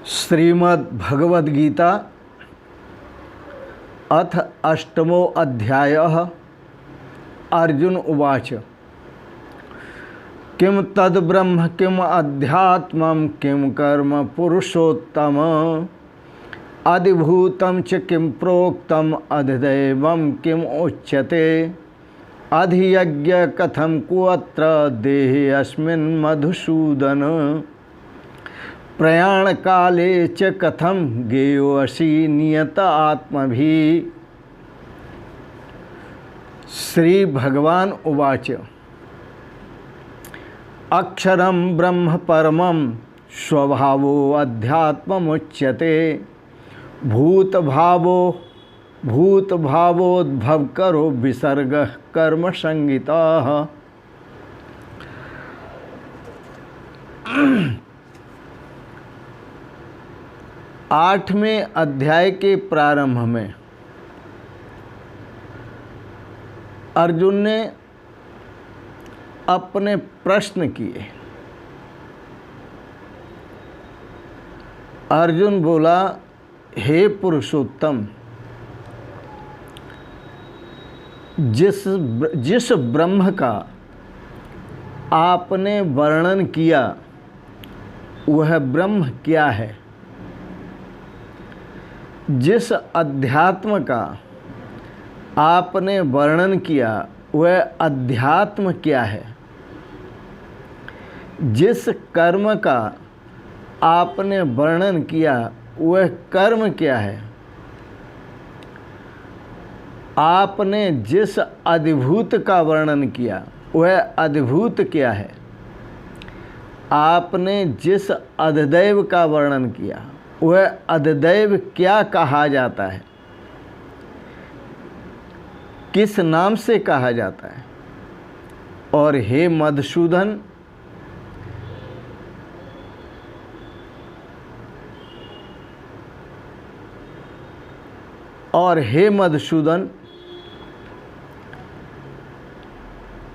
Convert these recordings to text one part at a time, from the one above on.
श्रीमद्भगवद्गीता अथ अष्टमो अध्यायः। अर्जुन उवाच किं तद्ब्रह्म किम अध्यात्मं किं कर्म पुरुषोत्तम अधिभूतं च किं प्रोक्तम अधिदैवं किम उच्यते अधियज्ञ कथं कुअत्र देहे अस्मिन् मधुसूदन प्रयाण काले च कथम गेयोऽसि नियत आत्मभिः। श्री भगवान उवाच अक्षरं ब्रह्म परमं स्वभावो अध्यात्ममुच्यते भूतभावोद्भवकरो विसर्गः कर्म संगीतः। आठवें अध्याय के प्रारंभ में अर्जुन ने अपने प्रश्न किए। अर्जुन बोला, हे पुरुषोत्तम, जिस ब्रह्म का आपने वर्णन किया वह ब्रह्म क्या है? जिस अध्यात्म का आपने वर्णन किया वह अध्यात्म क्या है? जिस कर्म का आपने वर्णन किया वह कर्म क्या है? आपने जिस अधिभूत का वर्णन किया वह अधिभूत क्या है? आपने जिस अधिदैव का वर्णन किया वह अधिदैव क्या कहा जाता है? किस नाम से कहा जाता है? और हे मधुसूदन,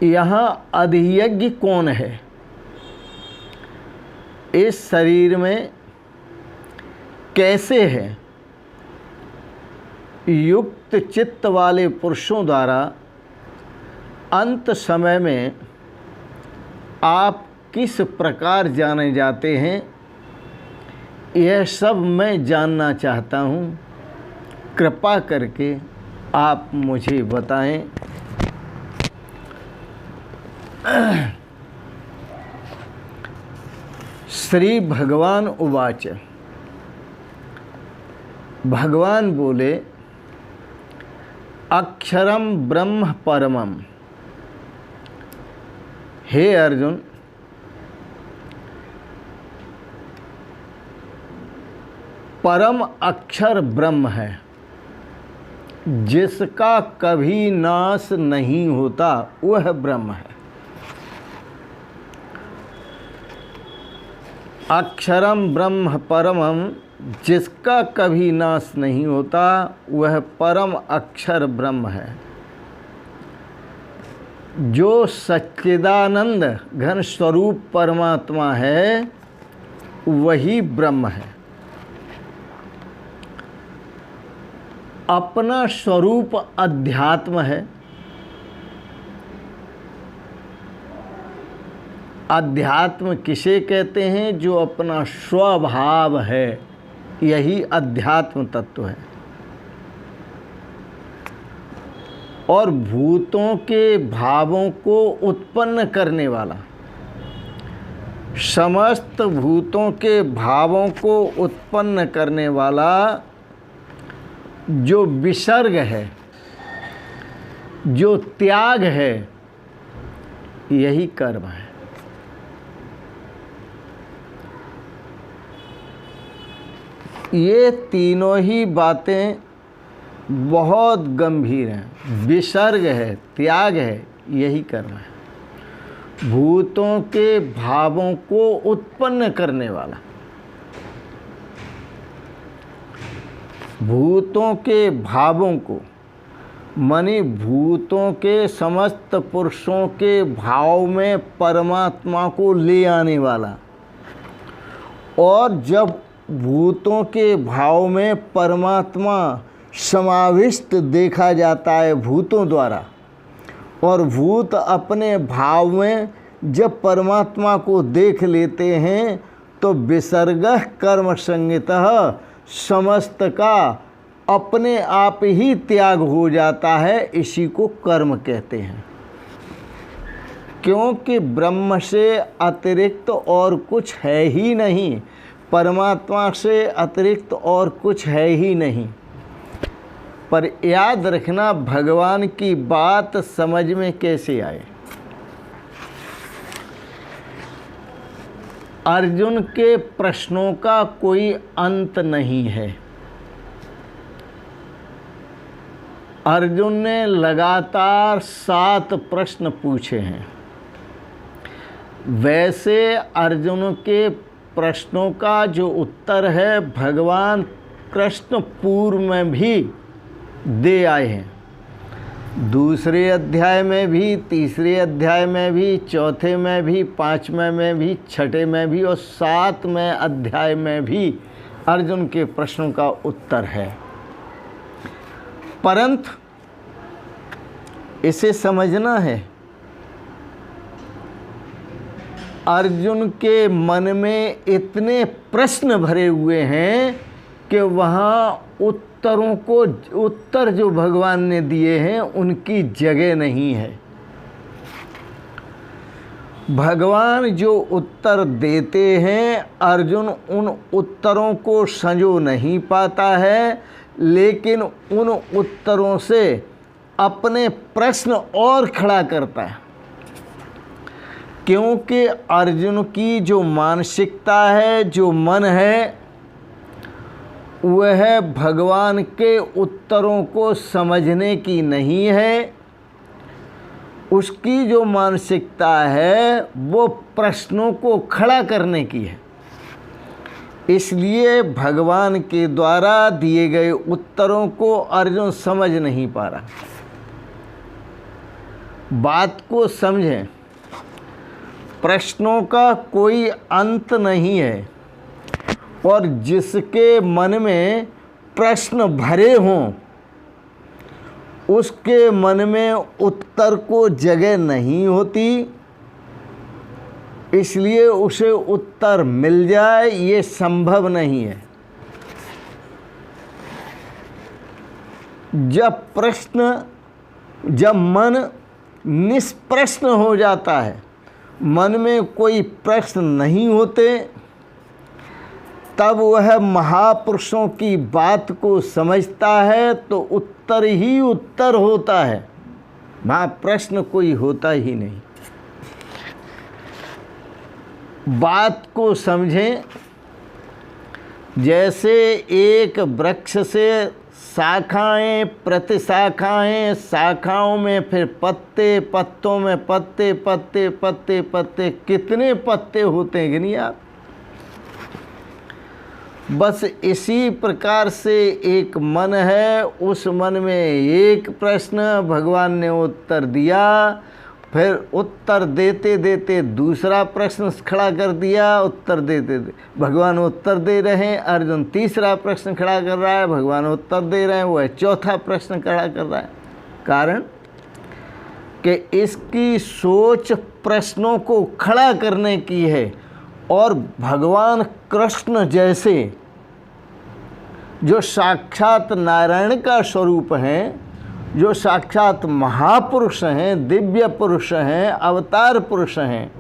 यहाँ अधियज्ञ कौन है? इस शरीर में कैसे है? युक्त चित्त वाले पुरुषों द्वारा अंत समय में आप किस प्रकार जाने जाते हैं, यह सब मैं जानना चाहता हूँ। कृपा करके आप मुझे बताएं। श्री भगवान उवाच, भगवान बोले, अक्षरम ब्रह्म परमम। हे अर्जुन, परम अक्षर ब्रह्म है, जिसका कभी नाश नहीं होता वह ब्रह्म है। अक्षरम ब्रह्म परमम, जिसका कभी नाश नहीं होता वह परम अक्षर ब्रह्म है। जो सच्चिदानंद घन स्वरूप परमात्मा है वही ब्रह्म है। अपना स्वरूप अध्यात्म है। अध्यात्म किसे कहते हैं? जो अपना स्वभाव है, यही अध्यात्म तत्व है। और भूतों के भावों को उत्पन्न करने वाला, समस्त भूतों के भावों को उत्पन्न करने वाला जो विसर्ग है, जो त्याग है, यही कर्म है। ये तीनों ही बातें बहुत गंभीर हैं। विसर्ग है, त्याग है, यही कर्म है। भूतों के भावों को उत्पन्न करने वाला, भूतों के भावों को माने भूतों के समस्त पुरुषों के भाव में परमात्मा को ले आने वाला। और जब भूतों के भाव में परमात्मा समाविष्ट देखा जाता है भूतों द्वारा, और भूत अपने भाव में जब परमात्मा को देख लेते हैं तो विसर्गः कर्म संगतः समस्त का अपने आप ही त्याग हो जाता है। इसी को कर्म कहते हैं, क्योंकि ब्रह्म से अतिरिक्त और कुछ है ही नहीं, परमात्मा से अतिरिक्त और कुछ है ही नहीं। पर याद रखना, भगवान की बात समझ में कैसे आए। अर्जुन के प्रश्नों का कोई अंत नहीं है। अर्जुन ने लगातार 7 प्रश्न पूछे हैं। वैसे अर्जुन के प्रश्नों का जो उत्तर है भगवान कृष्ण पूर्व में भी दे आए हैं। दूसरे अध्याय में भी, तीसरे अध्याय में भी, चौथे में भी, 5वें में भी, 6ठे में भी और 7वें अध्याय में भी अर्जुन के प्रश्नों का उत्तर है। परंतु इसे समझना है, अर्जुन के मन में इतने प्रश्न भरे हुए हैं कि वहाँ उत्तर जो भगवान ने दिए हैं उनकी जगह नहीं है। भगवान जो उत्तर देते हैं अर्जुन उन उत्तरों को संजो नहीं पाता है, लेकिन उन उत्तरों से अपने प्रश्न और खड़ा करता है। क्योंकि अर्जुन की जो मानसिकता है, जो मन है, वह भगवान के उत्तरों को समझने की नहीं है। उसकी जो मानसिकता है वो प्रश्नों को खड़ा करने की है। इसलिए भगवान के द्वारा दिए गए उत्तरों को अर्जुन समझ नहीं पा रहा। बात को समझें, प्रश्नों का कोई अंत नहीं है, और जिसके मन में प्रश्न भरे हों उसके मन में उत्तर को जगह नहीं होती। इसलिए उसे उत्तर मिल जाए ये संभव नहीं है। जब मन निष्प्रश्न हो जाता है, मन में कोई प्रश्न नहीं होते, तब वह महापुरुषों की बात को समझता है तो उत्तर ही उत्तर होता है, वहाँ प्रश्न कोई होता ही नहीं। बात को समझें, जैसे एक वृक्ष से शाखाएं प्रतिशाखाएं, शाखाओं में फिर पत्ते, पत्तों में पत्ते, पत्ते पत्ते पत्ते, कितने पत्ते होते हैं गिनिए आप। बस इसी प्रकार से एक मन है, उस मन में एक प्रश्न भगवान ने उत्तर दिया, फिर उत्तर देते देते दूसरा प्रश्न खड़ा कर दिया, उत्तर देते भगवान उत्तर दे रहे हैं, अर्जुन तीसरा प्रश्न खड़ा कर रहा है, भगवान उत्तर दे रहे हैं, वह चौथा प्रश्न खड़ा कर रहा है। कारण कि इसकी सोच प्रश्नों को खड़ा करने की है, और भगवान कृष्ण जैसे जो साक्षात नारायण का स्वरूप हैं, जो साक्षात महापुरुष हैं, दिव्य पुरुष हैं, अवतार पुरुष हैं,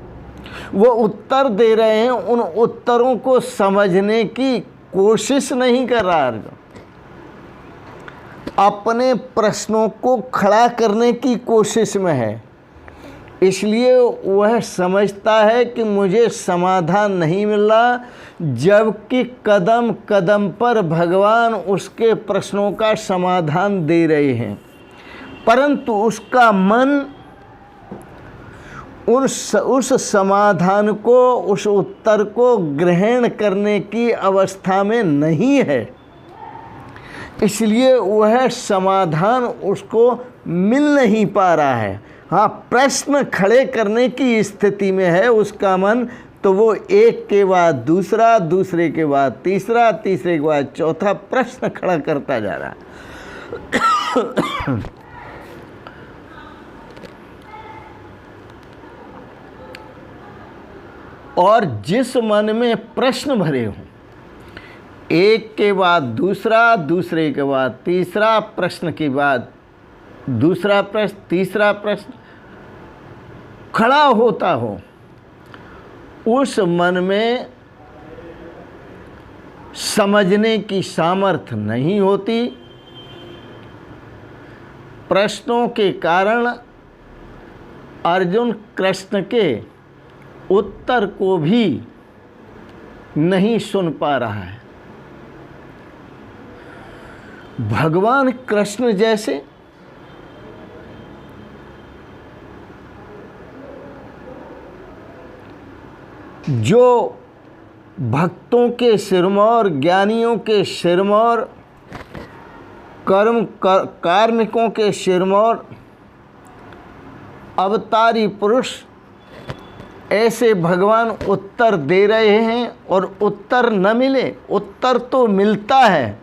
वो उत्तर दे रहे हैं। उन उत्तरों को समझने की कोशिश नहीं कर रहा अर्जुन, अपने प्रश्नों को खड़ा करने की कोशिश में है। इसलिए वह समझता है कि मुझे समाधान नहीं मिल रहा, जबकि कदम कदम पर भगवान उसके प्रश्नों का समाधान दे रहे हैं, परंतु उसका मन उस समाधान को, उस उत्तर को ग्रहण करने की अवस्था में नहीं है। इसलिए वह समाधान उसको मिल नहीं पा रहा है। हाँ, प्रश्न खड़े करने की स्थिति में है उसका मन, तो वो एक के बाद दूसरा, दूसरे के बाद तीसरा, तीसरे के बाद चौथा प्रश्न खड़ा करता जा रहा है। और जिस मन में प्रश्न भरे हों, एक के बाद दूसरा, दूसरे के बाद तीसरा, प्रश्न के बाद दूसरा प्रश्न, तीसरा प्रश्न खड़ा होता हो, उस मन में समझने की सामर्थ्य नहीं होती। प्रश्नों के कारण अर्जुन कृष्ण के उत्तर को भी नहीं सुन पा रहा है। भगवान कृष्ण जैसे जो भक्तों के सिरमौर, ज्ञानियों के सिरमौर, कार्मिकों के सिरमौर, अवतारी पुरुष, ऐसे भगवान उत्तर दे रहे हैं और उत्तर न मिले, उत्तर तो मिलता है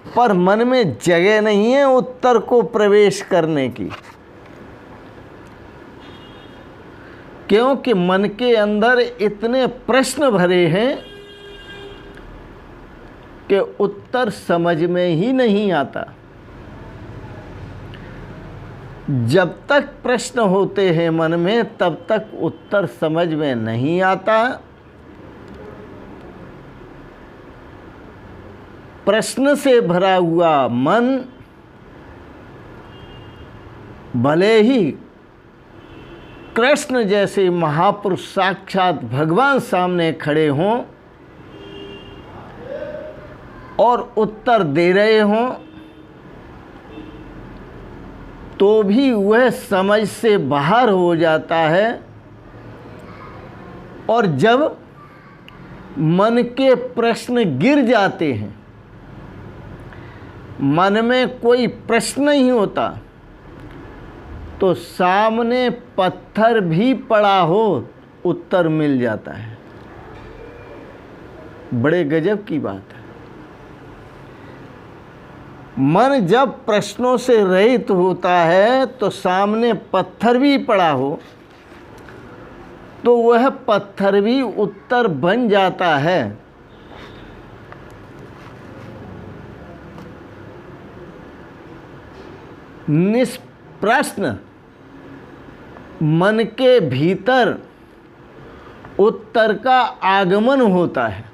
पर मन में जगह नहीं है उत्तर को प्रवेश करने की, क्योंकि मन के अंदर इतने प्रश्न भरे हैं कि उत्तर समझ में ही नहीं आता। जब तक प्रश्न होते हैं मन में, तब तक उत्तर समझ में नहीं आता। प्रश्न से भरा हुआ मन भले ही कृष्ण जैसे महापुरुष साक्षात भगवान सामने खड़े हों और उत्तर दे रहे हों, तो भी वह समझ से बाहर हो जाता है। और जब मन के प्रश्न गिर जाते हैं, मन में कोई प्रश्न नहीं होता, तो सामने पत्थर भी पड़ा हो उत्तर मिल जाता है। बड़े गजब की बात है। मन जब प्रश्नों से रहित होता है तो सामने पत्थर भी पड़ा हो तो वह पत्थर भी उत्तर बन जाता है। निष्प्रश्न मन के भीतर उत्तर का आगमन होता है,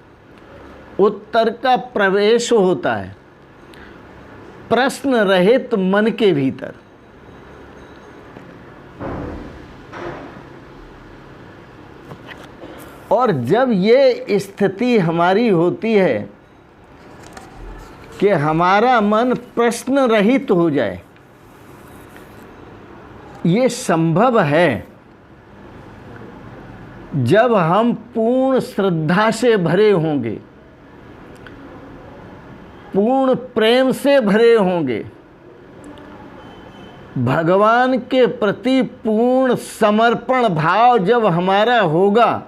उत्तर का प्रवेश होता है, प्रश्न रहित मन के भीतर। और जब ये स्थिति हमारी होती है कि हमारा मन प्रश्न रहित हो जाए, ये संभव है जब हम पूर्ण श्रद्धा से भरे होंगे, पूर्ण प्रेम से भरे होंगे, भगवान के प्रति पूर्ण समर्पण भाव जब हमारा होगा,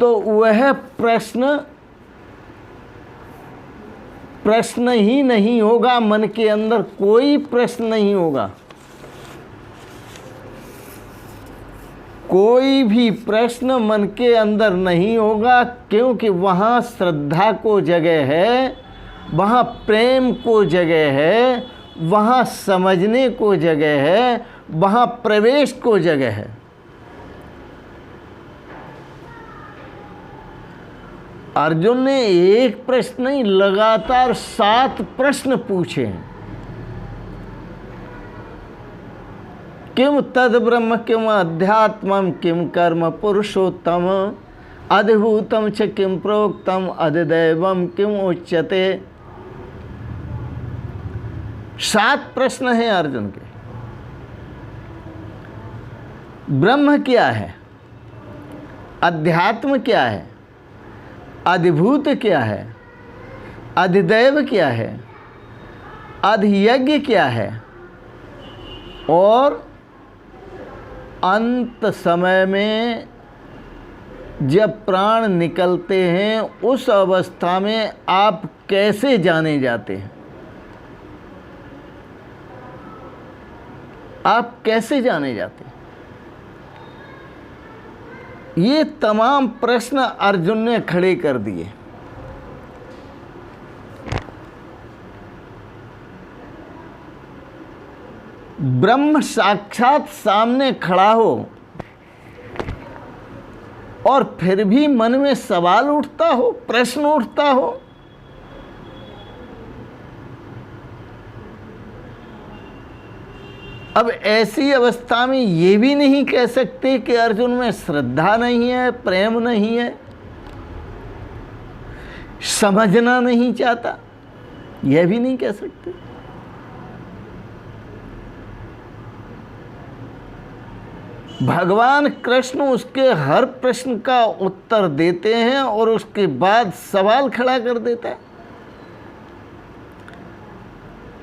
तो वह प्रश्न ही नहीं होगा। मन के अंदर कोई प्रश्न नहीं होगा, कोई भी प्रश्न मन के अंदर नहीं होगा, क्योंकि वहाँ श्रद्धा को जगह है, वहाँ प्रेम को जगह है, वहाँ समझने को जगह है, वहाँ प्रवेश को जगह है। अर्जुन ने एक प्रश्न नहीं, लगातार 7 प्रश्न पूछे हैं। किम तद ब्रह्म किम अध्यात्मम किम कर्म पुरुषोत्तम अधिभूतम च किम प्रोक्तम अधिदैवम किम उच्यते। 7 प्रश्न हैं अर्जुन के। ब्रह्म क्या है, अध्यात्म क्या है, अधिभूत क्या है, अधिदैव क्या है, अधियज्ञ क्या है और अंत समय में जब प्राण निकलते हैं उस अवस्था में आप कैसे जाने जाते हैं? आप कैसे जाने जाते हैं? ये तमाम प्रश्न अर्जुन ने खड़े कर दिए। ब्रह्म साक्षात सामने खड़ा हो और फिर भी मन में सवाल उठता हो, प्रश्न उठता हो। अब ऐसी अवस्था में ये भी नहीं कह सकते कि अर्जुन में श्रद्धा नहीं है, प्रेम नहीं है, समझना नहीं चाहता, यह भी नहीं कह सकते। भगवान कृष्ण उसके हर प्रश्न का उत्तर देते हैं और उसके बाद सवाल खड़ा कर देता है,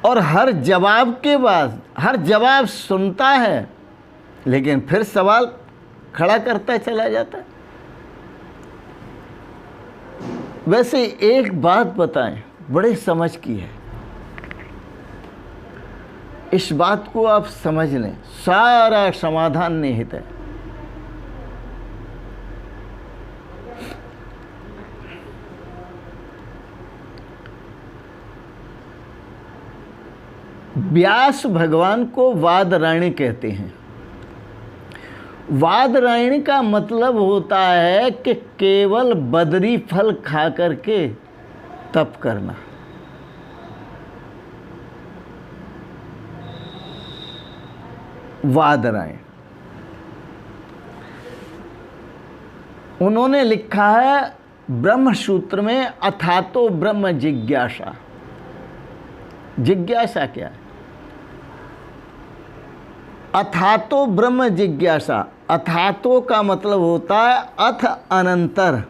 और हर जवाब के बाद हर जवाब सुनता है लेकिन फिर सवाल खड़ा करता चला जाता है। वैसे एक बात बताएं, बड़े समझ की है, इस बात को आप समझ लें, सारा समाधान निहित है। व्यास भगवान को वादरायणी कहते हैं। वादरायणी का मतलब होता है कि केवल बदरी फल खा करके तप करना। वादरायण उन्होंने लिखा है ब्रह्म सूत्र में, अथातो ब्रह्म जिज्ञासा। जिज्ञासा क्या है? अथातो ब्रह्म जिज्ञासा। अथातो का मतलब होता है अथ अनंतर।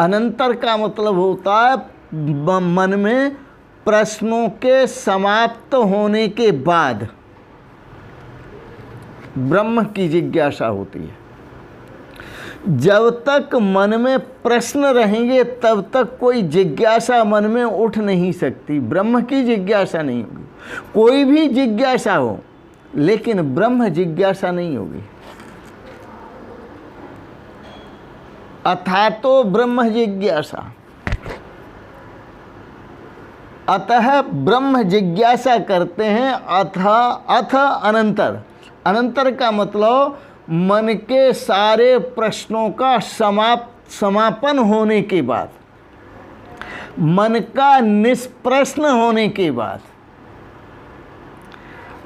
अनंतर का मतलब होता है मन में प्रश्नों के समाप्त होने के बाद ब्रह्म की जिज्ञासा होती है। जब तक मन में प्रश्न रहेंगे तब तक कोई जिज्ञासा मन में उठ नहीं सकती, ब्रह्म की जिज्ञासा नहीं होगी। कोई भी जिज्ञासा हो लेकिन ब्रह्म जिज्ञासा नहीं होगी। अथातो ब्रह्म जिज्ञासा। अतः ब्रह्म जिज्ञासा करते हैं। अथ अनंतर। अनंतर का मतलब मन के सारे प्रश्नों का समापन होने के बाद, मन का निष्प्रश्न होने के बाद,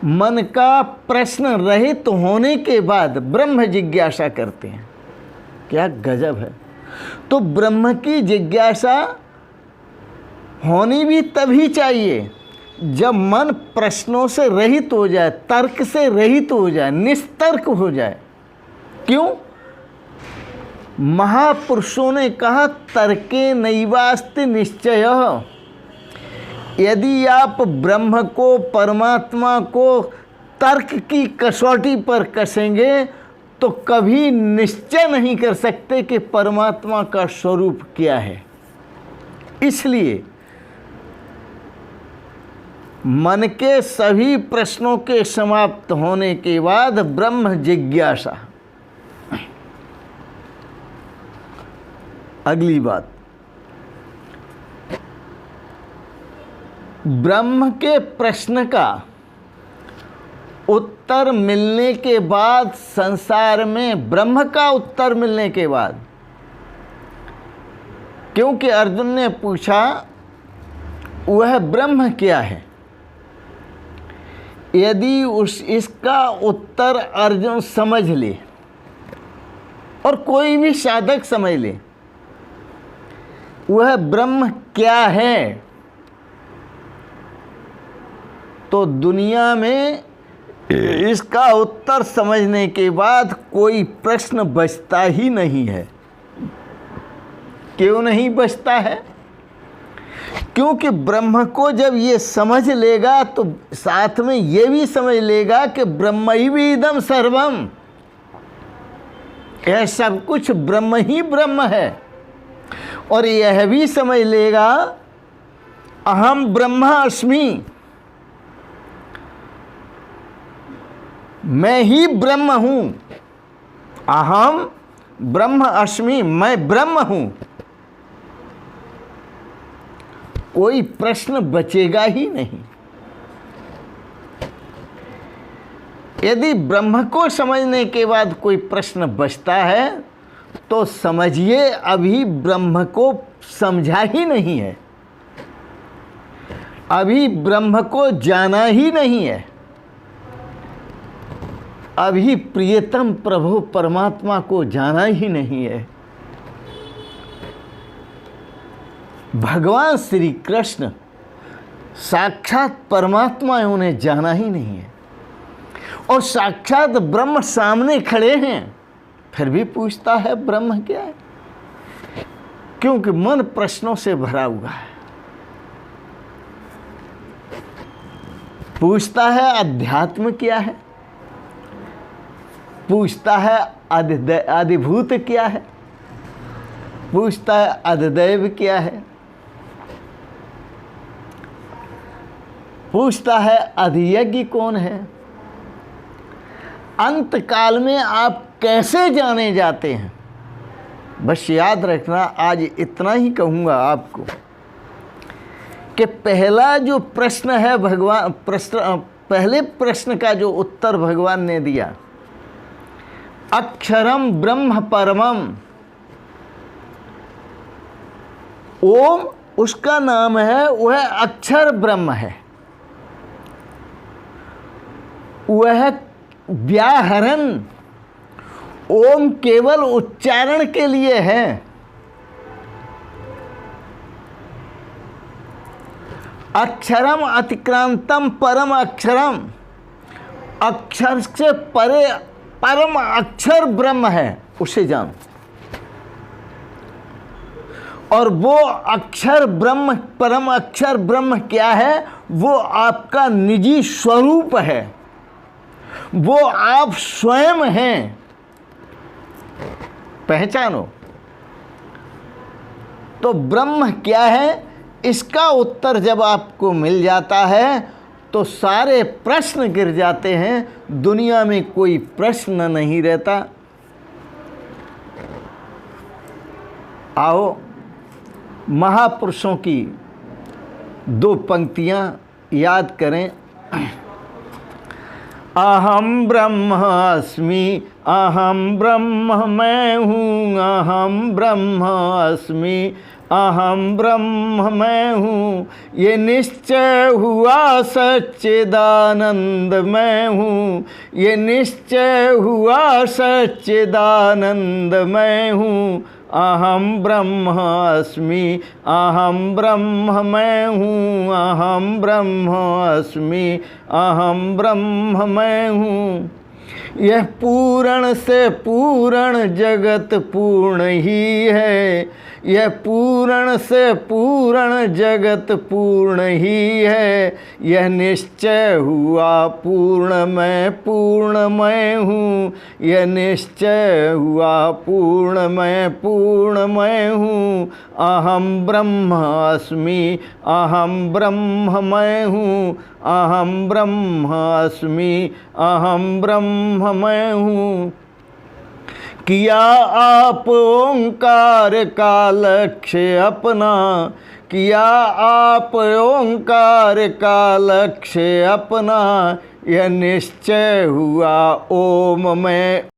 मन का प्रश्न रहित होने के बाद ब्रह्म जिज्ञासा करते हैं। क्या गजब है! तो ब्रह्म की जिज्ञासा होनी भी तभी चाहिए जब मन प्रश्नों से रहित हो जाए, तर्क से रहित हो जाए, निस्तर्क हो जाए। क्यों? महापुरुषों ने कहा तर्के नैवास्ति निश्चय। यदि आप ब्रह्म को, परमात्मा को तर्क की कसौटी पर कसेंगे तो कभी निश्चय नहीं कर सकते कि परमात्मा का स्वरूप क्या है। इसलिए मन के सभी प्रश्नों के समाप्त होने के बाद ब्रह्म जिज्ञासा। अगली बात, ब्रह्म के प्रश्न का उत्तर मिलने के बाद, संसार में ब्रह्म का उत्तर मिलने के बाद, क्योंकि अर्जुन ने पूछा वह ब्रह्म क्या है, यदि इसका उत्तर अर्जुन समझ ले और कोई भी साधक समझ ले वह ब्रह्म क्या है, तो दुनिया में इसका उत्तर समझने के बाद कोई प्रश्न बचता ही नहीं है। क्यों नहीं बचता है? क्योंकि ब्रह्म को जब ये समझ लेगा तो साथ में ये भी समझ लेगा कि ब्रह्मैवेदम सर्वम, यह सब कुछ ब्रह्म ही ब्रह्म है। और यह भी समझ लेगा अहम ब्रह्म अस्मि, मैं ही ब्रह्म हूं। अहम ब्रह्म अस्मि, मैं ब्रह्म हूं। कोई प्रश्न बचेगा ही नहीं। यदि ब्रह्म को समझने के बाद कोई प्रश्न बचता है तो समझिए अभी ब्रह्म को समझा ही नहीं है, अभी ब्रह्म को जाना ही नहीं है, अभी प्रियतम प्रभु परमात्मा को जाना ही नहीं है। भगवान श्री कृष्ण साक्षात परमात्मा है, उन्हें जाना ही नहीं है। और साक्षात ब्रह्म सामने खड़े हैं, फिर भी पूछता है ब्रह्म क्या है, क्योंकि मन प्रश्नों से भरा हुआ है। पूछता है अध्यात्म क्या है, पूछता है अधिभूत क्या है, पूछता है अधिदैव क्या है, पूछता है अधियज्ञ कौन है। अंत काल में आप कैसे जाने जाते हैं। बस याद रखना, आज इतना ही कहूँगा आपको कि पहला जो प्रश्न है भगवान पहले प्रश्न का जो उत्तर भगवान ने दिया, अक्षरम ब्रह्म परमम, ओम उसका नाम है, वह अक्षर ब्रह्म है, वह व्याहरण ओम केवल उच्चारण के लिए है। अक्षरम अतिक्रांतम परम अक्षरम, अक्षर से परे परम अक्षर ब्रह्म है, उसे जानो। और वो अक्षर ब्रह्म, परम अक्षर ब्रह्म क्या है, वो आपका निजी स्वरूप है, वो आप स्वयं हैं, पहचानो। तो ब्रह्म क्या है, इसका उत्तर जब आपको मिल जाता है तो सारे प्रश्न गिर जाते हैं, दुनिया में कोई प्रश्न नहीं रहता। आओ महापुरुषों की दो पंक्तियां याद करें। अहम ब्रह्म अस्मि, अहम ब्रह्म मैं हूँ, अहम ब्रह्म अस्मि, अहम ब्रह्म मैं हूँ, ये निश्चय हुआ सच्चिदानंद मैं हूँ, ये निश्चय हुआ सच्चिदानंद मैं हूँ। अहम ब्रह्म अस्मि, अहम ब्रह्म मैं हूँ, अहम ब्रह्म अस्मि, अहम ब्रह्म मैं हूँ। यह पूर्ण से पूर्ण जगत पूर्ण ही है, यह पूर्ण से पूर्ण जगत पूर्ण ही है, यह निश्चय हुआ पूर्ण मैं हूँ, यह निश्चय हुआ पूर्ण मैं हूँ। अहम ब्रह्म अस्मि, अहम ब्रह्म मैं हूँ, अहम ब्रह्म अस्मि, अहम ब्रह्म मैं हूँ। किया आप ओंकार का लक्ष्य अपना, किया आप ओंकार का लक्ष्य अपना, यह निश्चय हुआ ओम में